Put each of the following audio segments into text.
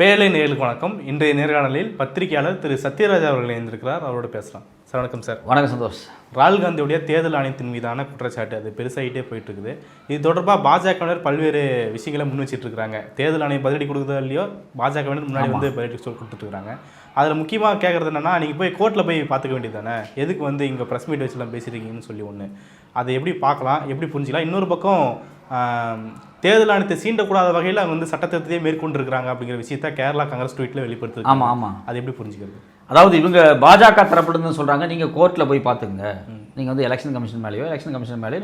பேரலை நேயர்களுக்கு வணக்கம். இன்றைய நேர்காணலில் பத்திரிகையாளர் திரு சத்யராஜ் அவர்கள் இணைந்திருக்கிறார். அவரோட பேசலாம். சார் வணக்கம். சார் வணக்கம். சந்தோஷ். ராகுல் காந்தியுடைய தேர்தல் ஆணையத்தின் மீதான குற்றச்சாட்டு அது பெருசாகிட்டே போயிட்டு இருக்குது. இது தொடர்பாக பாஜகவினர் பல்வேறு விஷயங்களை முன் வச்சுட்டு இருக்காங்க. தேர்தல் ஆணையம் பதிலடி கொடுக்குறதோ இல்லையோ, பாஜகவினர் முன்னாடி வந்து பதிலடி கொடுத்துட்ருக்காங்க. அதில் முக்கியமாக கேட்குறது என்னன்னா, நீங்கள் போய் கோர்ட்டில் போய் பார்த்துக்க வேண்டியது தானே, எதுக்கு வந்து இங்கே ப்ரெஸ் மீட் வச்சுலாம் பேசியிருக்கீங்கன்னு சொல்லி ஒன்று. அதை எப்படி பார்க்கலாம், எப்படி புரிஞ்சிக்கலாம்? இன்னொரு பக்கம் தேர்தல் ஆணையத்தை சீண்டக்கூடாத வகையில் அவங்க வந்து சட்டத்திட்டத்தையே மேற்கொண்டிருக்கிறாங்க அப்படிங்கிற விஷயத்த கேரளா காங்கிரஸ் ட்வீட்டில் வெளிப்படுத்துது. ஆமாம் ஆமாம். அது எப்படி புரிஞ்சுக்கிறது? அதாவது இவங்க பாஜக தரப்புலேருந்து சொல்கிறாங்க, நீங்கள் கோர்ட்டில் போய் பார்த்துங்க, நீங்கள் வந்து எலெக்ஷன் கமிஷன் மேலேயோ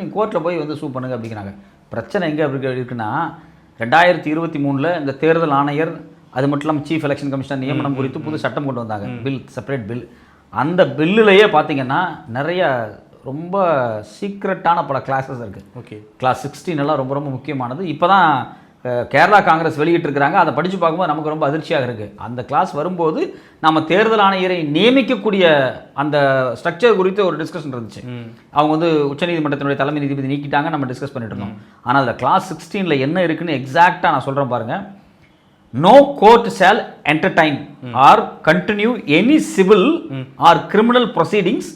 நீங்கள் கோர்ட்டில் போய் வந்து சூ பண்ணுங்க அப்படிங்கிறாங்க. பிரச்சனை எங்கே அப்படி இருக்குன்னா, 2023 இந்த தேர்தல் ஆணையர் அது மட்டும் இல்லாமல் சீஃப் எலெக்ஷன் கமிஷனர் நியமனம் குறித்து புது சட்டம் கொண்டு வந்தாங்க. Bill, separate bill. அந்த பில்லுலேயே பார்த்தீங்கன்னா நிறைய ரொம்ப சீக்ரெட்டான பல கிளாஸஸ் இருக்குது. ஓகே. கிளாஸ் 16 எல்லாம் ரொம்ப ரொம்ப முக்கியமானது. இப்போ தான் கேரளா காங்கிரஸ் வெளியிட்டிருக்கிறாங்க. அதை படித்து பார்க்கும்போது நமக்கு ரொம்ப அதிர்ச்சியாக இருக்குது. அந்த கிளாஸ் வரும்போது நம்ம தேர்தல் ஆணையரை நியமிக்கக்கூடிய அந்த ஸ்ட்ரக்சர் குறித்து ஒரு டிஸ்கஷன் இருந்துச்சு. அவங்க வந்து உச்சநீதிமன்றத்தினுடைய தலைமை நீதிபதி நீக்கிட்டாங்க, நம்ம டிஸ்கஸ் பண்ணிட்டு இருந்தோம். ஆனால் அதில் கிளாஸ் 16 என்ன இருக்குன்னு எக்ஸாக்டாக நான் சொல்கிறேன் பாருங்கள். No court shall entertain or continue any civil or criminal proceedings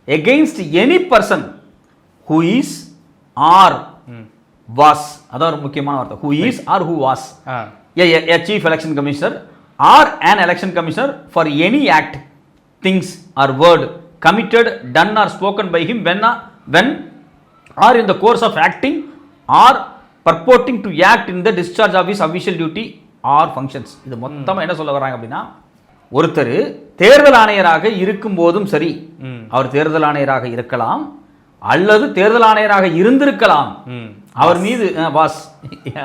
against any person who is or was, அதான் ஒரு முக்கியமான வார்த்தை, who is or who was a chief election commissioner or an election commissioner for any act, things or word committed, done or spoken by him when or in the course of acting or purporting to act in the discharge of his official duty are functions. இது மொத்தமாக என்ன சொல்ல வர்றாங்க அப்படின்னா, ஒருத்தர் தேர்தல் ஆணையராக இருக்கும் போதும் சரி, அவர் தேர்தல் ஆணையராக இருக்கலாம் அல்லது தேர்தல் ஆணையராக இருந்திருக்கலாம், அவர் மீது வாஸ்,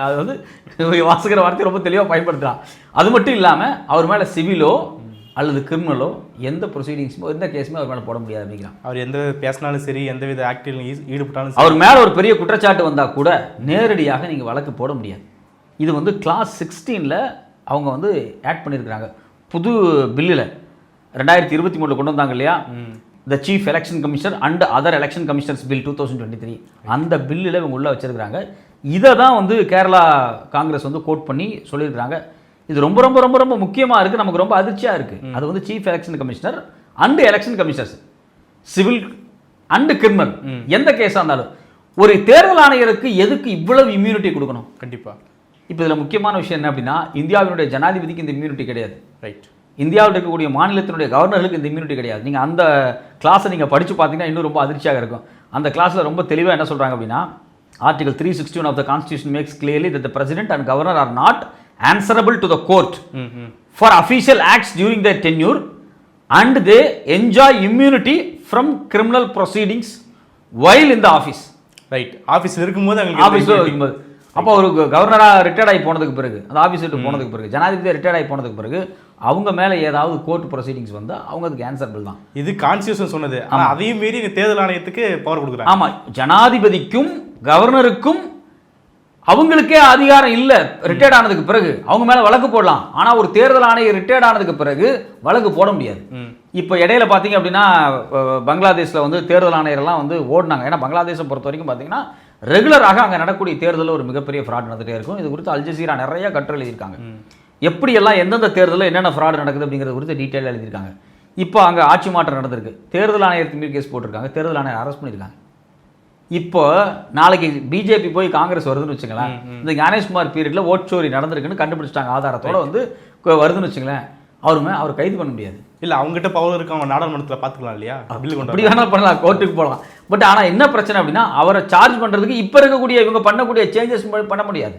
அதாவது வாசுகிற வார்த்தை ரொம்ப தெளிவாக பயன்படுத்தலாம். அது மட்டும் இல்லாமல் அவர் மேலே சிவிலோ அல்லது கிரிமினலோ எந்த ப்ரொசீடிங்ஸுமோ எந்த கேஸுமே அவர் மேலே போட முடியாது அப்படிங்கிறான். அவர் எந்த பேசினாலும் சரி, எந்த வித ஆக்டிலும் ஈடுபட்டாலும் அவர் மேலே ஒரு பெரிய குற்றச்சாட்டு வந்தால் கூட நேரடியாக நீங்கள் வழக்கு போட முடியாது. இது வந்து கிளாஸ் 16 அவங்க வந்து ஆட் பண்ணியிருக்கிறாங்க. புது பில்லில் 2023 கொண்டு வந்தாங்க இல்லையா, the chief election commissioner and other election commissioners bill 2023, அந்த பில்லில் இவங்க உள்ளே வச்சிருக்கிறாங்க. இதை தான் வந்து கேரளா காங்கிரஸ் வந்து கோட் பண்ணி சொல்லியிருக்கிறாங்க. இது ரொம்ப ரொம்ப ரொம்ப ரொம்ப முக்கியமாக இருக்குது, நமக்கு ரொம்ப அதிர்ச்சியாக இருக்குது. அது வந்து chief election commissioner and election commissioners, civil and criminal, எந்த கேஸாக இருந்தாலும். ஒரு தேர்தல் ஆணையருக்கு எதுக்கு இவ்வளவு இம்யூனிட்டி கொடுக்கணும்? கண்டிப்பாக. இப்போ இதில் முக்கியமான விஷயம் என்ன அப்படின்னா, இந்தியாவினுடைய ஜனாதிபதிக்கு இந்த இம்யூனிட்டி கிடையாது. ரைட். இந்தியாவில் இருக்கக்கூடிய மாநிலத்தினுடைய கவர்னர்களுக்கு இந்த இம்யூனிட்டி கிடையாது. நீங்கள் அந்த கிளாஸை நீங்கள் படித்து பார்த்தீங்கன்னா இன்னும் ரொம்ப அதிர்ச்சியாக இருக்கும். அந்த கிளாஸில் ரொம்ப தெளிவாக என்ன சொல்கிறாங்க அப்படின்னா, article 361 of the constitution makes clearly that the president and governor are not answerable to the court for official acts during their tenure and they enjoy immunity from criminal proceedings while in the office. Right. ஆஃபீஸில் இருக்கும்போது ஆஃபீஸில் இருக்கும்போது, அப்போ ஒரு கவர்னராக retired ஆகி போனதுக்கு பிறகு, அந்த ஆஃபீஸ் விட்டு போனதுக்கு பிறகு, ஜனாதிபதியாக ரிட்டையர்ட் ஆகி போனதுக்கு பிறகு அவங்க மேலே ஏதாவது கோர்ட் ப்ரொசீடிங்ஸ் வந்தால் அவங்க அதுக்கு ஆன்சரபிள் தான். இது கான்ஸ்டியூஷன் சொன்னது. ஆனால் அதையும் மீறி தேர்தல் ஆணையத்துக்கு பவர் கொடுக்குறாங்க. ஆமாம், ஜனாதிபதிக்கும் கவர்னருக்கும் அவங்களுக்கே அதிகாரம் இல்லை. ரிட்டையர்ட் ஆனதுக்கு பிறகு அவங்க மேலே வழக்கு போடலாம். ஆனால் ஒரு தேர்தல் ஆணையர் ரிட்டையர்ட் ஆனதுக்கு பிறகு வழக்கு போட முடியாது. இப்போ இடையில பார்த்தீங்க அப்படின்னா, பங்களாதேஷில் வந்து தேர்தல் ஆணையரெல்லாம் வந்து ஓடினாங்க. ஏன்னா பங்களாதேஷை பொறுத்த வரைக்கும் பார்த்தீங்கன்னா ரெகுலராக அங்கே நடக்கக்கூடிய தேர்தலில் ஒரு மிகப்பெரிய ஃப்ராட் நடந்துகிட்டே இருக்கும். இது குறித்து அல் ஜசீரா நிறைய கட்டுரை எழுதியிருக்காங்க. எப்படியெல்லாம் எந்தெந்த தேர்தலில் என்னென்ன ஃப்ராட் நடக்குது அப்படிங்கிறது குறித்து டீட்டெயிலாக எழுதியிருக்காங்க. இப்போ அங்கே ஆட்சி மாற்றம் நடந்திருக்கு, தேர்தல் ஆணையத்தின் மீது கேஸ் போட்டிருக்காங்க, தேர்தல் ஆணையர் அரெஸ்ட் பண்ணியிருக்காங்க. இப்போ நாளைக்கு பிஜேபி போய் காங்கிரஸ் வருதுன்னு வச்சுங்களேன், இந்த ஞானேஷ்குமார் பீரியடில் ஓட்சோரி நடந்திருக்குன்னு கண்டுபிடிச்சிட்டாங்க, ஆதாரத்தோட வந்து வருதுன்னு வச்சுங்களேன், அவர் கைது பண்ண முடியாது. இல்லை, அவங்ககிட்ட பவர் இருக்கு, அவங்க நாடாளுமன்றத்தில் பார்த்துக்கலாம் இல்லையா, அப்படி வேணால் பண்ணலாம், கோர்ட்டுக்கு போகலாம். பட் ஆனால் என்ன பிரச்சனை அப்படின்னா, அவரை சார்ஜ் பண்ணுறதுக்கு இப்போ இருக்கக்கூடிய இவங்க பண்ணக்கூடிய சேஞ்சஸ் பண்ண முடியாது.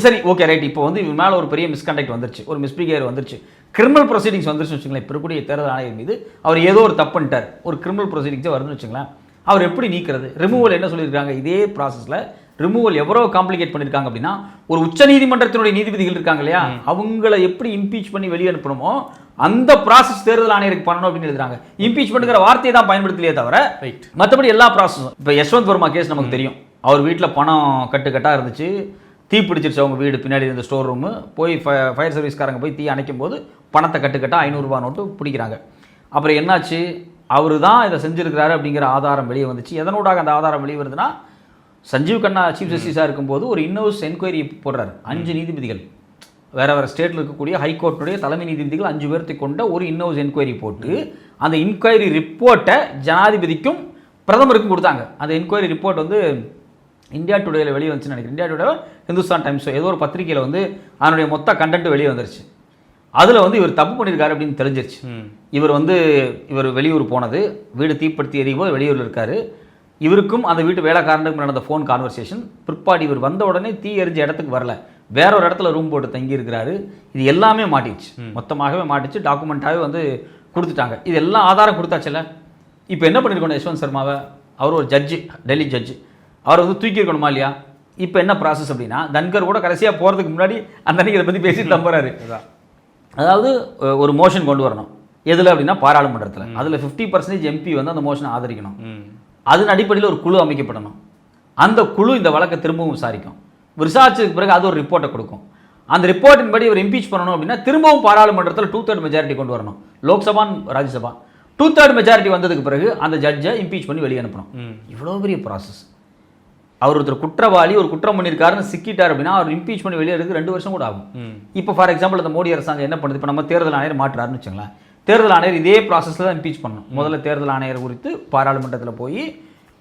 சரி, ஓகே, ரைட். இப்போ வந்து இவங்க மேலே ஒரு பெரிய மிஸ்கண்டக்ட் வந்துருச்சு, ஒரு மிஸ்பிஹேவியர் வந்துருச்சு, கிரிமினல் ப்ரொசீடிங்ஸ் வந்துருச்சு வச்சுங்களேன். இப்போ இருக்கக்கூடிய தேர்தல் ஆணையர் மீது அவர் ஏதோ ஒரு தப்பு பண்ணிட்டார், ஒரு கிரிமினல் ப்ரொசீடிங்ஸே வருதுன்னு வச்சுங்களேன், அவர் எப்படி நீக்கிறது? ரிமூவல் என்ன சொல்லியிருக்காங்க, இதே ப்ராசஸில் ரிமூவல் எவ்வளோ காம்ப்ளிகேட் பண்ணியிருக்காங்க அப்படின்னா, ஒரு உச்ச நீதிமன்றத்தினுடைய நீதிபதிகள் இருக்காங்க இல்லையா, அவங்கள எப்படி இம்பீச் பண்ணி வெளியே அனுப்பணுமோ அந்த ப்ராசஸ் தேர்தல் ஆணையருக்கு பண்ணணும் அப்படின்னு எழுதுறாங்க. இம்பீச் பண்ணுங்கிற வார்த்தையை தான் பயன்படுத்தலையே தவிர மற்றபடி எல்லா ப்ராசஸும். இப்போ யஷ்வந்த் வர்மா கேஸ் நமக்கு தெரியும். அவர் வீட்டில் பணம் கட்டுக்கட்டாக இருந்துச்சு, தீ பிடிச்சிருச்சு அவங்க வீடு பின்னாடி இருந்த ஸ்டோர் ரூமு. போய் ஃபயர் சர்வீஸ்காரங்க போய் தீ அணைக்கும் போது பணத்தை கட்டுக்கட்டாக 500 ரூபா நோட்டு பிடிக்கிறாங்க. அப்புறம் என்னாச்சு, அவர் தான் இதை செஞ்சுருக்கிறாரு அப்படிங்கிற ஆதாரம் வெளியே வந்துச்சு. எதனோடாக அந்த ஆதாரம் வெளியே வருதுன்னா, சஞ்சீவ் கண்ணா சீஃப் ஜஸ்டிஸாக இருக்கும்போது ஒரு இன்னோஸ் என்கொயரி போடுறாரு 5 நீதிபதிகள். வேறு வேறு ஸ்டேட்டில் இருக்கக்கூடிய ஹைகோர்ட்டுடைய தலைமை நீதிபதிகள் 5 பேர்த்தை கொண்ட ஒரு இன்னோஸ் என்கொயரி போட்டு அந்த என்கொயரி ரிப்போர்ட்டை ஜனாதிபதிக்கும் பிரதமருக்கும் கொடுத்தாங்க. அந்த என்கொயரி ரிப்போர்ட் வந்து இந்தியா டுடேயில் வெளியே வந்துச்சுன்னு நினைக்கிறேன். இந்தியா டுடே, ஹிந்துஸ்தான் டைம்ஸ், ஏதோ ஒரு பத்திரிகையில் வந்து அதனுடைய மொத்த கண்டென்ட் வெளியே வந்துருச்சு. அதில் வந்து இவர் தப்பு பண்ணியிருக்காரு அப்படின்னு தெரிஞ்சிருச்சு. இவர் வெளியூர் போனது, வீடு தீப்படுத்தி எரியும் போது வெளியூரில் இருக்கார். இவருக்கும் அந்த வீட்டு வேலைக்காரனுக்கும் நடந்த ஃபோன் கான்வர்சேஷன். பிற்பாடு இவர் வந்த உடனே தீ எரிஞ்ச இடத்துக்கு வரல, வேற ஒரு இடத்துல ரூம் போட்டு தங்கி இருக்கிறாரு. இது எல்லாமே மாட்டிச்சு, மொத்தமாகவே மாட்டிச்சு. டாக்குமெண்ட்டாகவே வந்து கொடுத்துட்டாங்க. இது எல்லாம் ஆதாரம் கொடுத்தாச்சுல்ல. இப்போ என்ன பண்ணியிருக்கணும் யஷ்வந்த் சர்மாவை? அவர் ஒரு ஜட்ஜு, டெல்லி ஜட்ஜு, அவர் வந்து தூக்கியிருக்கணுமா இல்லையா? இப்போ என்ன ப்ராசஸ் அப்படின்னா, தன்கர் கூட கடைசியாக போகிறதுக்கு முன்னாடி அந்த அன்னைக்கு இதை பற்றி பேசிட்டு நம்புறாரு. அதாவது ஒரு மோஷன் கொண்டு வரணும். எதில் அப்படின்னா பாராளுமன்றத்தில். அதில் 50% எம்பி வந்து அந்த மோஷனை ஆதரிக்கணும். அதன் அடிப்படையில் ஒரு குழு அமைக்கப்படணும். அந்த குழு இந்த வழக்கை திரும்பவும் விசாரிக்கும். விசாரிச்சதுக்கு பிறகு அது ஒரு ரிப்போர்ட்டை கொடுக்கும். அந்த ரிப்போர்ட்டின் படி இவர் இம்பீச் பண்ணணும் அப்படின்னா திரும்பவும் பாராளுமன்றத்தில் 2/3 மெஜாரிட்டி கொண்டு வரணும். லோக்சபா, ராஜ்யசபா 2/3 மெஜாரிட்டி வந்ததுக்கு பிறகு அந்த ஜட்ஜை இம்பீச் பண்ணி வெளியே அனுப்பணும். இவ்வளோ பெரிய ப்ராசஸ். அவர் ஒருத்தர் குற்றவாளி, ஒரு குற்றம் பண்ணியிருக்காருன்னு சிக்கிட்டார் அப்படின்னா அவர் இம்பீச் பண்ணி வெளியே எடுக்க 2 வருஷம் கூட ஆகும். இப்போ ஃபார் எக்ஸாம்பிள் இந்த மோடி அரசாங்கம் என்ன பண்ணுது? இப்போ நம்ம தேர்தல் ஆணையர் மாற்றுறாருன்னு வச்சுங்களேன். தேர்தல் ஆணையர் இதே ப்ராசஸில் தான் இம்பீச் பண்ணணும். முதல்ல தேர்தல் ஆணையர் குறித்து பாராளுமன்றத்தில் போய்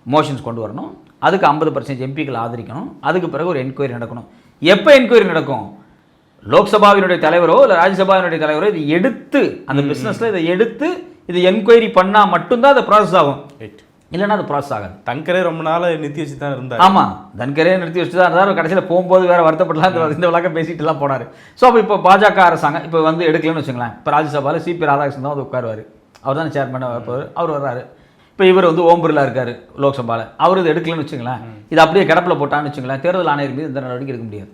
மோஷன்ஸ் கொண்டு வரணும். அதுக்கு 50% எம்பிக்கள் ஆதரிக்கணும். அதுக்கு பிறகு ஒரு என்கொயரி நடக்கணும். எப்போ என்கொயரி நடக்கும்? லோக்சபாவினுடைய தலைவரோ இல்லை ராஜ்யசபாவினுடைய தலைவரோ இதை எடுத்து, அந்த பிஸ்னஸில் இதை எடுத்து இதை என்கொயரி பண்ணால் மட்டும்தான் அது ப்ராசஸ் ஆகும். இல்லைன்னா அது ப்ராசஸ் ஆகாது. தன்கரே ரொம்ப நாள் நிறுத்தி வச்சு தான் இருந்தார். ஆமாம், தன்கரே நிறுத்தி வச்சு தான் இருந்தார். கடைசியில் போகும்போது வேறு வருத்தப்படலாம், இந்த வழக்கம் பேசிட்டுலாம் போனார். ஸோ அப்போ இப்போ பாஜக அரசாங்கம் இப்போ வந்து எடுக்கலன்னு வச்சுங்களேன். இப்போ ராஜ்யசபாவில் சிபி ராதாகிருஷ்ணன் தான் வந்து உட்காருவார். அவர் தான் சேர்மனாக இருப்பார். அவர் வர்றாரு. இப்போ இவர் வந்து ஓம் பிர்லா இருக்கார் லோக்சபாவில். அவர் இது எடுக்கலன்னு வச்சுங்களேன். இது அப்படியே கிடப்பில் போட்டான்னு வச்சுங்களேன். தேர்தல் ஆணையர் மீது இந்த நடவடிக்கை எடுக்க முடியாது.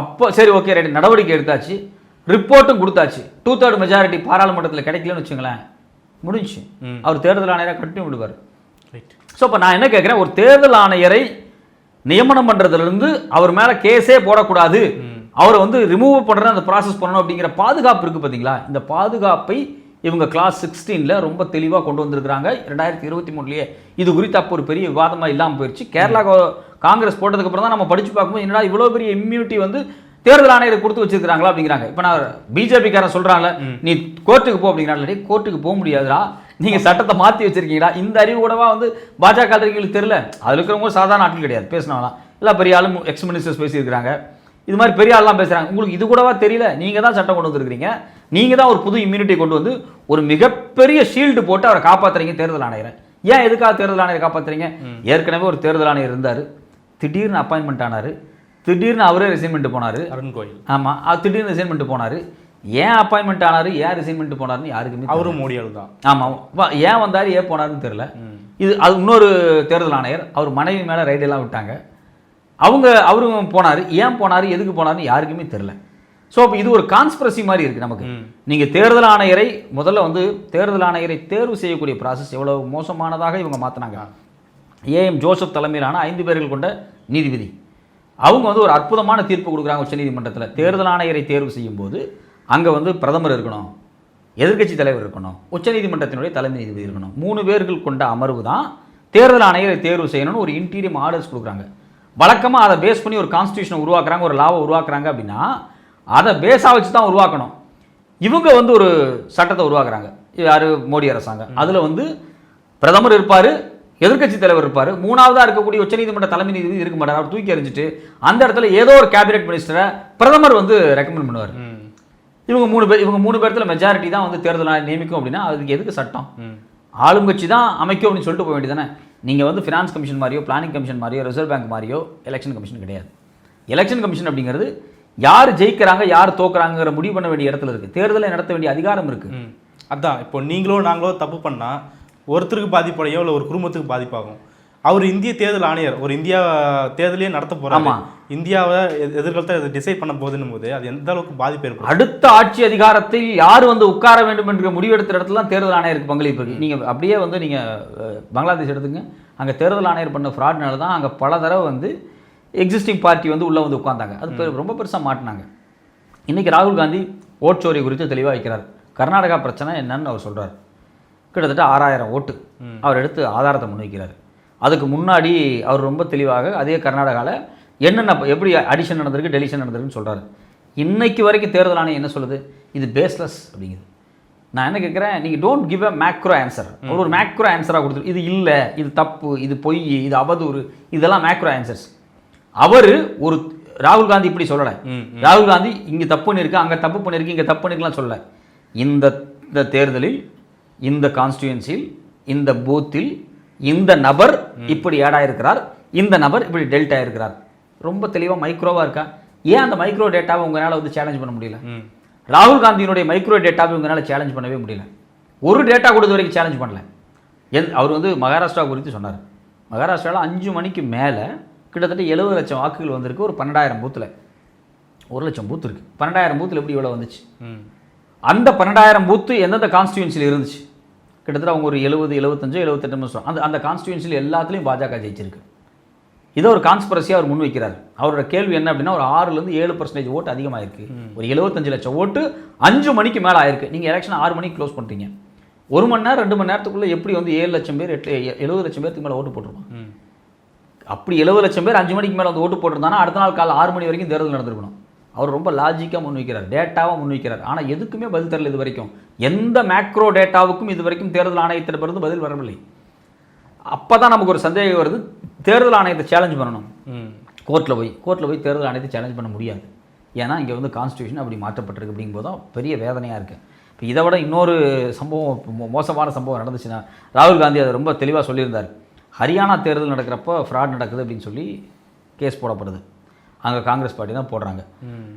அப்போ சரி, ஓகே, ரைட், நடவடிக்கை எடுத்தாச்சு, ரிப்போர்ட்டும் கொடுத்தாச்சு, 2/3 மெஜாரிட்டி பாராளுமன்றத்தில் கிடைக்கலன்னு வச்சுங்களேன், முடிஞ்சு. அவர் தேர்தல் ஆணையராக கண்டினியூ விடுவார். ஸோ இப்போ நான் என்ன கேட்குறேன், ஒரு தேர்தல் ஆணையரை நியமனம் பண்ணுறதுலேருந்து அவர் மேலே கேஸே போடக்கூடாது, அவரை வந்து ரிமூவ் பண்ணுற அந்த ப்ராசஸ் பண்ணணும் அப்படிங்கிற பாதுகாப்பு இருக்குது பார்த்தீங்களா? இந்த பாதுகாப்பை இவங்க கிளாஸ் 16 ரொம்ப தெளிவாக கொண்டு வந்திருக்கிறாங்க. 2023 இது குறித்து அப்போ ஒரு பெரிய விவாதமாக இல்லாமல் போயிடுச்சு. கேரளா காங்கிரஸ் போட்டதுக்கப்புறம் தான் நம்ம படித்து பார்க்கும்போது என்னடா இவ்வளோ பெரிய இம்யூனிட்டி வந்து தேர்தல் ஆணையரை கொடுத்து வச்சிருக்காங்களா அப்படிங்கிறாங்க. இப்போ நான் பிஜேபிக்காரன் சொல்கிறாங்களே, நீ கோர்ட்டுக்கு போ அப்படிங்கிறாங்களே. கோர்ட்டுக்கு போக முடியாதுடா, நீங்கள் சட்டத்தை மாற்றி வச்சிருக்கீங்களா? இந்த அறிவு கூடவா வந்து பாஜக இருக்கிறவங்களுக்கு தெரியல. அதில் இருக்கிறவங்க சாதாரண ஆட்கள் கிடையாது, பேசினாலாம் எல்லாம் பெரிய ஆளும் எக்ஸ் மினிஸ்டர்ஸ் பேசியிருக்கிறாங்க. இது மாதிரி பெரிய ஆள்லாம் பேசுகிறாங்க. உங்களுக்கு இது கூடவா தெரியல? நீங்கள் தான் சட்டம் கொண்டு வந்துருக்கிறீங்க. நீங்கள் தான் ஒரு புது இம்யூனிட்டி கொண்டு வந்து ஒரு மிகப்பெரிய ஷீல்டு போட்டு அவரை காப்பாற்றுறீங்க தேர்தல் ஆணையரை. ஏன் எதுக்காக தேர்தல் ஆணையரை காப்பாற்றுறீங்க? ஏற்கனவே ஒரு தேர்தல் ஆணையர் இருந்தார், திடீர்னு அப்பாயின்மெண்ட் ஆனார், திடீர்னு அவரே ரிசைன்மெண்ட் போனார். அருண் கோயில். ஆமாம், அது திடீர்னு ரிசைன்மெண்ட் போனார். ஏன் அப்பாயின்மெண்ட் ஆனார், ஏன் ரிசைன்மெண்ட் போனார்னு யாருக்குமே, அவரும் மோடியால் தான். ஆமாம், ஏன் வந்தார், ஏன் போனார்னு தெரியல. இது அது இன்னொரு தேர்தல் ஆணையர், அவர் மனைவி மேலே ரைடெல்லாம் விட்டாங்க, அவரும் போனார். ஏன் போனார், எதுக்கு போனார்னு யாருக்குமே தெரியல. ஸோ அப்போ இது ஒரு கான்ஸ்பிரசி மாதிரி இருக்குது நமக்கு. நீங்கள் தேர்தல் ஆணையரை முதல்ல வந்து தேர்தல் ஆணையரை தேர்வு செய்யக்கூடிய ப்ராசஸ் எவ்வளோ மோசமானதாக இவங்க மாற்றினாங்க. ஏஎம் ஜோசப் தலைமையிலான 5 பேர்கள் கொண்ட நீதிபதி அவங்க வந்து ஒரு அற்புதமான தீர்ப்பு கொடுக்குறாங்க உச்சநீதிமன்றத்தில். தேர்தல் ஆணையரை தேர்வு செய்யும் போது அங்கே வந்து பிரதமர் இருக்கணும், எதிர்க்கட்சி தலைவர் இருக்கணும், உச்சநீதிமன்றத்தினுடைய தலைமை நீதிபதி இருக்கணும். 3 பேர்கள் கொண்ட அமர்வு தான் தேர்தல் ஆணையரை தேர்வு செய்யணும்னு ஒரு இன்டீரியம் ஆர்டர்ஸ் கொடுக்குறாங்க. வழக்கமாக அதை பேஸ் பண்ணி ஒரு கான்ஸ்டியூஷனை உருவாக்குறாங்க, ஒரு லாவை உருவாக்குறாங்க அப்படின்னா அதை பேஸாக வச்சு தான் உருவாக்கணும். இவங்க வந்து ஒரு சட்டத்தை உருவாக்குறாங்க, யார், மோடி அரசாங்கம். அதில் வந்து பிரதமர் இருப்பார், எதிர்க்கட்சி தலைவர் இருப்பார், 3ஆவதாக இருக்கக்கூடிய உச்சநீதிமன்ற தலைமை நீதிபதி இருக்க மாட்டார். அவர் தூக்கி எறிஞ்சிட்டு அந்த இடத்துல ஏதோ ஒரு கேபினெட் மினிஸ்டரை பிரதமர் வந்து ரெக்கமெண்ட் பண்ணுவார். இவங்க 3 பேர்த்துல மெஜாரிட்டி தான் வந்து தேர்தல் நியமிக்கும் அப்படின்னா அதுக்கு எதுக்கு சட்டம்? ஆளும் கட்சி தான் அமைக்கும் அப்படின்னு சொல்லிட்டு போக வேண்டியதானே. நீங்கள் வந்து ஃபினான்ஸ் கமிஷன் மாதிரியோ, பிளானிங் கமிஷன் மாதிரியோ, ரிசர்வ் பேங்க் மாதிரியோ எலெக்ஷன் கமிஷன் கிடையாது. எலெக்ஷன் கமிஷன் அப்படிங்கிறது யார் ஜெயிக்கிறாங்க யார் தோக்குறாங்கிற முடிவு பண்ண வேண்டிய இடத்துல இருக்குது. தேர்தலை நடத்த வேண்டிய அதிகாரம் இருக்குது. அதான் இப்போ நீங்களோ நாங்களோ தப்பு பண்ணால் ஒருத்தருக்கு பாதிப்படையோ இல்லை ஒரு குடும்பத்துக்கு பாதிப்பாகும். அவர் இந்திய தேர்தல் ஆணையர், ஒரு இந்தியா தேர்தலையே நடத்த போகிறாங்க, இந்தியாவை எதிர்காலத்தை டிசைட் பண்ண போதுன்னும் போது அது எந்த அளவுக்கு பாதிப்பு ஏற்படும்? அடுத்த ஆட்சி அதிகாரத்தில் யார் வந்து உட்கார வேண்டும் என்ற முடிவெடுத்த இடத்துல தான் தேர்தல் ஆணையருக்கு பங்களிப்பு இருக்குது. நீங்கள் அப்படியே வந்து நீங்கள் பங்களாதேஷ் எடுத்துங்க, அங்கே தேர்தல் ஆணையர் பண்ண ஃப்ராட்னால தான் அங்கே பல தடவை வந்து எக்ஸிஸ்டிங் பார்ட்டி வந்து உள்ளே வந்து உட்காந்தாங்க. அது ரொம்ப பெருசாக மாட்டினாங்க. இன்றைக்கி ராகுல் காந்தி ஓட்சோரி குறித்து தெளிவாக வைக்கிறார். கர்நாடகா பிரச்சனை என்னன்னு அவர் சொல்கிறார். கிட்டத்தட்ட 6000 ஓட்டு அவர் எடுத்து ஆதாரத்தை முன்வைக்கிறார். அதுக்கு முன்னாடி அவர் ரொம்ப தெளிவாக அதே கர்நாடகாவில் என்னென்ன எப்படி அடிஷன் நடந்திருக்கு டெலிஷன் நடந்திருக்குன்னு சொல்கிறார். இன்னைக்கு வரைக்கும் தேர்தல் ஆணையம் என்ன சொல்லுது? இது பேஸ்லெஸ் அப்படிங்குது. நான் என்ன கேட்குறேன், நீங்கள் don't give a macro answer. ஒரு மேக்ரோ ஆன்சராக கொடுத்துரு, இது இல்லை, இது தப்பு, இது பொய், இது அவதூறு, இதெல்லாம் மேக்ரோ ஆன்சர்ஸ். அவர் ஒரு ராகுல் காந்தி இப்படி சொல்லலை. ராகுல் காந்தி இங்கே தப்பு பண்ணியிருக்கு, அங்கே தப்பு பண்ணியிருக்கு, இங்கே தப்பு பண்ணிருக்கலாம் சொல்லலை. இந்த தேர்தலில், இந்த கான்ஸ்டியூன்சியில், இந்த பூத்தில் இந்த நபர் இப்படி ஆட் ஆயிருக்கிறார், இந்த நபர் இப்படி டெல்ட் ஆயிருக்கிறார். ரொம்ப தெளிவாக மைக்ரோவாக இருக்கா? ஏன் அந்த மைக்ரோ டேட்டாவை உங்களால் வந்து சேலஞ்ச் பண்ண முடியல? ராகுல் காந்தியினுடைய மைக்ரோ டேட்டாவை உங்களால் சேலஞ்ச் பண்ணவே முடியல. ஒரு டேட்டா கொடுத்த வரைக்கும் சேலஞ்ச் பண்ணல. அவர் வந்து மகாராஷ்டிரா குறித்து சொன்னார். மகாராஷ்டிராவில் 5 மணிக்கு மேலே கிட்டத்தட்ட 70 லட்சம் வாக்குகள் வந்திருக்கு. ஒரு 12,000 பூத்தில் 1 லட்சம் பூத்து இருக்குது. 12,000 பூத்தில் எப்படி இவ்வளோ வந்துச்சு? அந்த 12,000 பூத்து எந்தெந்த கான்ஸ்டியூன்சியில் இருந்துச்சு? கிட்டத்தட்ட அவங்க ஒரு 70, 75, 78 நிமிஷம் அந்த கான்ஸ்டியூன்சியில் எல்லாத்துலேயும் பாஜக ஜெயிச்சிருக்கு. இதை ஒரு கான்ஸ்பிரசியாக அவர் முன் வைக்கிறார். அவரோட கேள்வி என்ன அப்படின்னா, ஒரு 6-7% ஓட்டு அதிகமாக இருக்குது. ஒரு 75 லட்சம் ஓட்டு 5 மணிக்கு மேலே ஆயிருக்கு. நீங்கள் எலெக்ஷன் 6 மணிக்கு க்ளோஸ் பண்ணுறீங்க. 1 மணி நேரம் 2 மணி நேரத்துக்குள்ளே எப்படி வந்து 7 லட்சம் பேர் 70 லட்சம் பேருக்கு மேலே ஓட்டு போட்டுருவாங்க. அப்படி 70 லட்சம் பேர் 5 மணிக்கு மேலே வந்து ஓட்டு போட்டிருந்தாங்கன்னா அடுத்த நாள் காலை 6 மணி வரைக்கும் தேர்தல் நடந்திருக்கணும். அவர் ரொம்ப லாஜிக்காக முன்வைக்கிறார், டேட்டாவாக முன்வைக்கிறார். ஆனால் எதுக்குமே பதில் தரல இது வரைக்கும். எந்த மேக்ரோ டேட்டாவுக்கும் இது வரைக்கும் தேர்தல் ஆணையத்திடமிருந்து பதில் வரவில்லை. அப்போ தான் நமக்கு ஒரு சந்தேகம் வருது, தேர்தல் ஆணையத்தை சேலஞ்ச் பண்ணணும். கோர்ட்டில் போய் தேர்தல் ஆணையத்தை சேலஞ்ச் பண்ண முடியாது. ஏன்னா இங்கே வந்து கான்ஸ்டியூஷன் அப்படி மாற்றப்பட்டிருக்கு. அப்படிங்கும்போது தான் பெரிய வேதனையாக இருக்குது. இப்போ இதை விட இன்னொரு சம்பவம், மோசமான சம்பவம் நடந்துச்சுன்னா, ராகுல் காந்தி அதை ரொம்ப தெளிவாக சொல்லியிருந்தார். ஹரியானா தேர்தல் நடக்கிறப்போ ஃப்ராட் நடக்குது அப்படின்னு சொல்லி கேஸ் போடப்படுது. அங்கே காங்கிரஸ் பார்ட்டி தான் போடுறாங்க.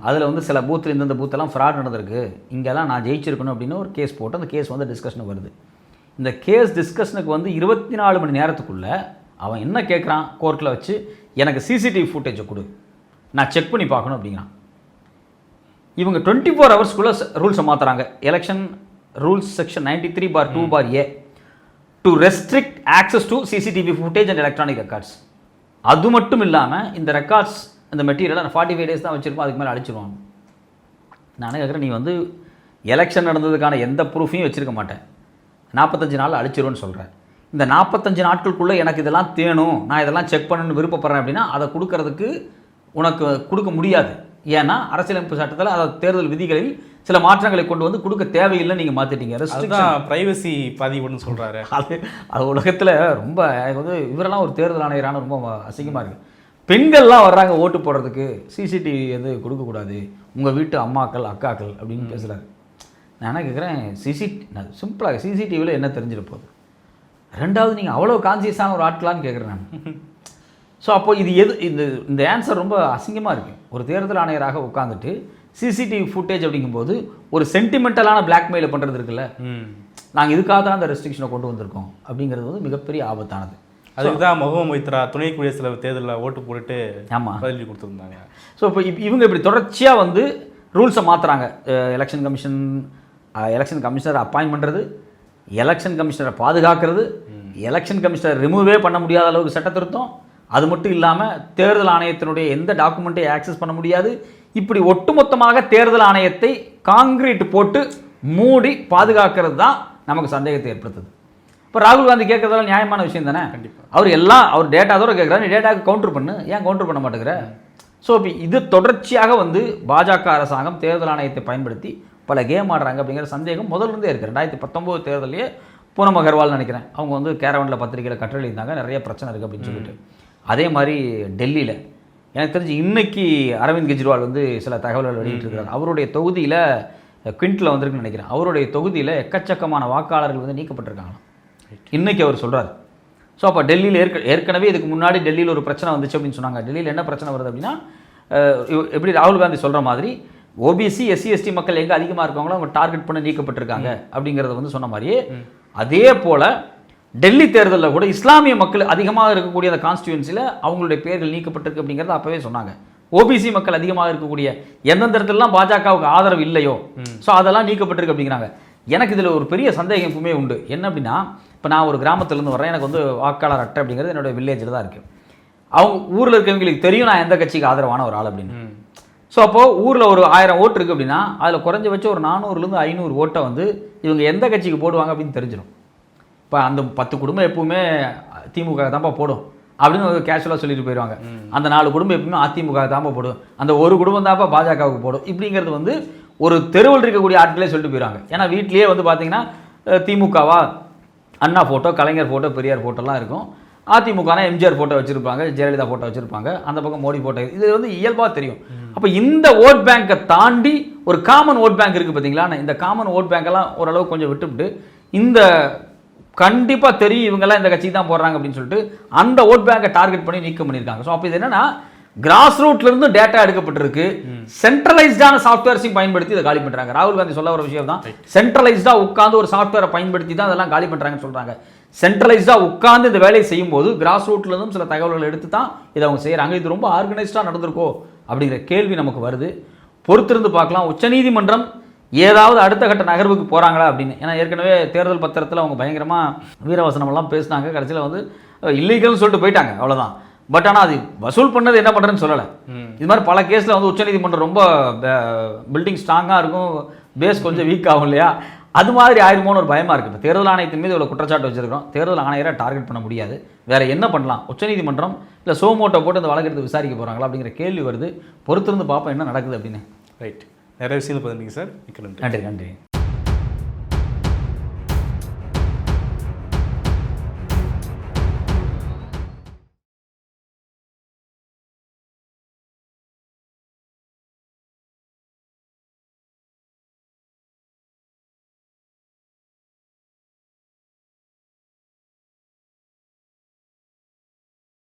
அதில் வந்து சில பூத்தில் இந்தந்த பூத்தெல்லாம் ஃப்ராட் நடந்திருக்கு, இங்கெல்லாம் நான் ஜெயிச்சிருக்கணும் அப்படின்னு ஒரு கேஸ் போட்டு அந்த கேஸ் வந்து டிஸ்கஷனுக்கு வருது. இந்த கேஸ் டிஸ்கஷனுக்கு வந்து 24 மணி நேரத்துக்குள்ளே அவன் என்ன கேட்குறான் கோர்ட்டில் வச்சு, எனக்கு சிசிடிவி ஃபுட்டேஜை கொடு, நான் செக் பண்ணி பார்க்கணும் அப்படிங்கிறான். இவங்க 24 ஹவர்ஸ்க்குள்ளே ரூல்ஸை மாற்றுறாங்க. Election rules section 93/2/A to restrict access to CCTV footage and electronic records. அது மட்டும் இல்லாமல் இந்த ரெக்கார்ட்ஸ், இந்த மெட்டீரியலை 45 டேஸ் தான் வச்சுருப்போம், அதுக்கு மேலே அழிச்சிருவாங்க. நானே கேட்குறேன், நீ வந்து எலெக்ஷன் நடந்ததுக்கான எந்த ப்ரூஃபையும் வச்சுருக்க மாட்டேன், 45 நாள் அழிச்சிருவேன்னு சொல்கிறேன். இந்த 45 நாட்களுக்குள்ளே எனக்கு இதெல்லாம் தேணும், நான் இதெல்லாம் செக் பண்ணணும்னு விருப்பப்படுறேன் அப்படின்னா அதை கொடுக்கறதுக்கு உனக்கு கொடுக்க முடியாது. ஏன்னா அரசியலமைப்பு சட்டத்தில், அதாவது தேர்தல் விதிகளில் சில மாற்றங்களை கொண்டு வந்து கொடுக்க தேவையில்லை, நீங்கள் மாற்றிட்டீங்க. ரெஸ்ட்ரிக்ஷன், ப்ரைவசி பதிவுன்னு சொல்கிறாரு. அது உலகத்தில் ரொம்ப எனக்கு வந்து இவரெல்லாம் ஒரு தேர்தல் ஆணையரான ரொம்ப அசிங்கமாக இருக்குது. பெண்கள்லாம் வர்றாங்க ஓட்டு போடுறதுக்கு, சிசிடிவி வந்து கொடுக்கக்கூடாது, உங்கள் வீட்டு அம்மாக்கள் அக்காக்கள் அப்படின்னு பேசுகிறாரு. நான் என்ன கேட்குறேன், சிம்பிளாக சிசிடிவியில் என்ன தெரிஞ்சிட போகுது? ரெண்டாவது, நீங்கள் அவ்வளோ கான்சியஸான ஒரு ஆட்களான்னு கேட்குறேன் நான். ஸோ அப்போ இது இந்த ஆன்சர் ரொம்ப அசிங்கமாக இருக்குது. ஒரு தேர்தல் ஆணையராக உட்காந்துட்டு சிசிடிவி ஃபுட்டேஜ் அப்படிங்கும்போது ஒரு சென்டிமெண்டலான பிளாக்மெயிலை பண்ணுறது இருக்குல்ல, நாங்கள் இதுக்காக தான் அந்த ரெஸ்ட்ரிக்ஷனை கொண்டு வந்திருக்கோம் அப்படிங்கிறது வந்து மிகப்பெரிய ஆபத்தானது. அதுக்கு தான் முகமது மொய்த்ரா துணை குடியரசுத் தேர்தலில் ஓட்டு போட்டுட்டு பதிலடி கொடுத்துருந்தாங்க. ஸோ இப்போ இவங்க இப்படி தொடர்ச்சியாக வந்து ரூல்ஸை மாற்றுறாங்க. எலெக்ஷன் கமிஷனர் அப்பாயின்ட் பண்ணுறது, எலெக்ஷன் கமிஷனரை பாதுகாக்கிறது, எலெக்ஷன் கமிஷனர் ரிமூவே பண்ண முடியாத அளவுக்கு சட்ட திருத்தம். அது மட்டும் இல்லாமல் தேர்தல் ஆணையத்தினுடைய எந்த டாக்குமெண்ட்டையும் ஆக்சஸ் பண்ண முடியாது. இப்படி ஒட்டுமொத்தமாக தேர்தல் ஆணையத்தை காங்கிரீட் போட்டு மூடி பாதுகாக்கிறது தான் நமக்கு சந்தேகத்தை ஏற்படுத்துது. இப்போ ராகுல் காந்தி கேட்கறதால நியாயமான விஷயம் தானே. அவர் டேட்டாதோட கேட்குறாரு, நீ டேட்டாவுக்கு கவுண்டர் பண்ணு, ஏன் கவுண்டர் பண்ண மாட்டேங்கிற? ஸோ இப்போ இது தொடர்ச்சியாக வந்து பாஜக அரசாங்கம் தேர்தல் ஆணையத்தை பயன்படுத்தி பல கேம் ஆடுறாங்க அப்படிங்கிற சந்தேகம் முதல்ல இருக்குது. 2019 தேர்தலையே பூனம் அகர்வால் நினைக்கிறேன், அவங்க வந்து கேரவனில் பத்திரிகையில் கட்டுரை எழுதியிருந்தாங்க, நிறைய பிரச்சனை இருக்குது அப்படின்னு சொல்லிட்டு. அதே மாதிரி டெல்லியில் எனக்கு தெரிஞ்சு இன்னைக்கு அரவிந்த் கெஜ்ரிவால் வந்து சில தகவல்கள் வெளியிட்டிருக்கிறார். அவருடைய தொகுதியில் குவிண்டில் வந்திருக்குன்னு நினைக்கிறேன். அவருடைய தொகுதியில் எக்கச்சக்கமான வாக்காளர்கள் வந்து நீக்கப்பட்டிருக்காங்க இன்னைக்கு அவர் சொல்கிறார். ஸோ அப்போ டெல்லியில் ஏற்கனவே இதுக்கு முன்னாடி டெல்லியில் ஒரு பிரச்சனை வந்துச்சு அப்படின்னு சொன்னாங்க. டெல்லியில் என்ன பிரச்சனை வருது அப்படின்னா, எப்படி ராகுல் காந்தி சொல்கிற மாதிரி ஓபிசி எஸ்சி எஸ்டி மக்கள் எங்கே அதிகமாக இருக்காங்களோ அவங்க டார்கெட் பண்ண நீக்கப்பட்டிருக்காங்க அப்படிங்கிறத வந்து சொன்ன மாதிரியே, அதே போல் டெல்லி தேர்தலில் கூட இஸ்லாமிய மக்கள் அதிகமாக இருக்கக்கூடிய அந்த கான்ஸ்டியூன்சியில் அவங்களுடைய பேர்கள் நீக்கப்பட்டிருக்கு அப்படிங்கிறத அப்போவே சொன்னாங்க. ஓபிசி மக்கள் அதிகமாக இருக்கக்கூடிய எந்தெந்த இடத்துலலாம் பாஜகவுக்கு ஆதரவு இல்லையோ ஸோ அதெல்லாம் நீக்கப்பட்டிருக்கு அப்படிங்கிறாங்க. எனக்கு இதில் ஒரு பெரிய சந்தேகம் எப்பவுமே உண்டு. என்ன அப்படின்னா, இப்போ நான் ஒரு கிராமத்துலேருந்து வரேன், எனக்கு வந்து வாக்காளர் அட்டை அப்படிங்கிறது என்னோடய வில்லேஜில் தான் இருக்குது. அவங்க ஊரில் இருக்கவங்களுக்கு தெரியும் நான் எந்த கட்சிக்கு ஆதரவான ஒரு ஆள் அப்படின்னு. ஸோ அப்போது ஊரில் ஒரு 1000 ஓட்டு இருக்குது அப்படின்னா அதில் குறைஞ்சபட்சம் ஒரு 400லேருந்து 500 ஓட்டை வந்து இவங்க எந்த கட்சிக்கு போடுவாங்க அப்படின்னு தெரிஞ்சிடும். இப்போ அந்த 10 குடும்பம் எப்பவுமே திமுக தான்ப்பா போடும், அப்படின்னு கேஷுவலாக சொல்லிட்டு போயிடுவாங்க. அந்த 4 குடும்பம் எப்பவுமே அதிமுக தாம்ப போடும், அந்த ஒரு குடும்பம் தாப்பா பாஜகவுக்கு போடும், இப்படிங்கிறது வந்து ஒரு தெருவில் இருக்கக்கூடிய ஆட்களே சொல்லிட்டு போயிடுவாங்க. ஏன்னா வீட்லேயே வந்து பார்த்தீங்கன்னா திமுகவா அண்ணா ஃபோட்டோ, கலைஞர் ஃபோட்டோ, பெரியார் ஃபோட்டோலாம் இருக்கும். அதிமுகனா எம்ஜிஆர் ஃபோட்டோ வச்சுருப்பாங்க, ஜெயலலிதா ஃபோட்டோ வச்சுருப்பாங்க, அந்த பக்கம் மோடி ஃபோட்டோ. இது வந்து இயல்பாக தெரியும். அப்போ இந்த ஓட் பேங்கை தாண்டி ஒரு காமன் ஓட் பேங்க் இருக்குது பார்த்தீங்களா, இந்த காமன் ஓட் பேங்கெல்லாம் ஓரளவு கொஞ்சம் விட்டுவிட்டு இந்த கண்டிப்பாக தெரியும் இவங்கெல்லாம் இந்த கட்சிக்கு தான் போடுறாங்க அப்படின்னு சொல்லிட்டு அந்த ஓட் பேங்கை டார்கெட் பண்ணி நீக்கம் பண்ணியிருக்காங்க. ஸோ அப்போ இது என்னன்னா கிராஸ் ரூட்லேருந்து டேட்டா எடுக்கப்பட்டிருக்கு, சென்ட்ரலைஸ்டான சாஃப்ட்வேர்ஸையும் பயன்படுத்தி இதை காலி பண்ணுறாங்க. ராகுல் காந்தி சொல்ல ஒரு விஷயம் தான், சென்ட்ரலைஸ்டாக உட்காந்து ஒரு சாஃப்ட்வேரை பயன்படுத்தி தான் அதெல்லாம் காலி பண்ணுறாங்கன்னு சொல்கிறாங்க. சென்ட்ரலைஸ்டாக உட்காந்து இந்த வேலையை செய்யும்போது கிராஸ் ரூட்லேருந்தும் சில தகவல்கள் எடுத்து தான் இதை அவங்க செய்கிறாங்க. இது ரொம்ப ஆர்கனைஸ்டாக நடந்திருக்கோ அப்படிங்கிற கேள்வி நமக்கு வருது. பொறுத்திருந்து பார்க்கலாம். உச்சநீதிமன்றம் ஏதாவது அடுத்த கட்ட நகர்வுக்கு போகிறாங்களா அப்படின்னு. ஏன்னா ஏற்கனவே தேர்தல் பத்திரத்தில் அவங்க பயங்கரமாக வீரவசனமெல்லாம் பேசினாங்க, கடைசியில் வந்து இல்லீகல்னு சொல்லிட்டு போயிட்டாங்க, அவ்வளோதான். பட் ஆனால் அது வசூல் பண்ணது என்ன பண்ணுறேன்னு சொல்லலை. இது மாதிரி பல கேஸில் வந்து உச்சநீதிமன்றம் ரொம்ப பில்டிங் ஸ்ட்ராங்காக இருக்கும், பேஸ் கொஞ்சம் வீக் ஆகும் இல்லையா, அது மாதிரி ஆயிருமோன்னு ஒரு பயமாக இருக்குது. இப்போ தேர்தல் ஆணையத்தின் மீது இவ்வளோ குற்றச்சாட்டு வச்சிருக்கிறோம், தேர்தல் ஆணையரை டார்கெட் பண்ண முடியாது, வேறு என்ன பண்ணலாம்? உச்சநீதிமன்றம் இல்லை சோமோட்டோ போட்டு அந்த வழக்கு எடுத்து விசாரிக்க போகிறாங்களா அப்படிங்கிற கேள்வி வருது. பொறுத்திருந்து பார்ப்போம் என்ன நடக்குது அப்படின்னு. ரைட், நிறைய விஷயங்கள் பதினீங்க சார். மிக்க நன்றி. நன்றி.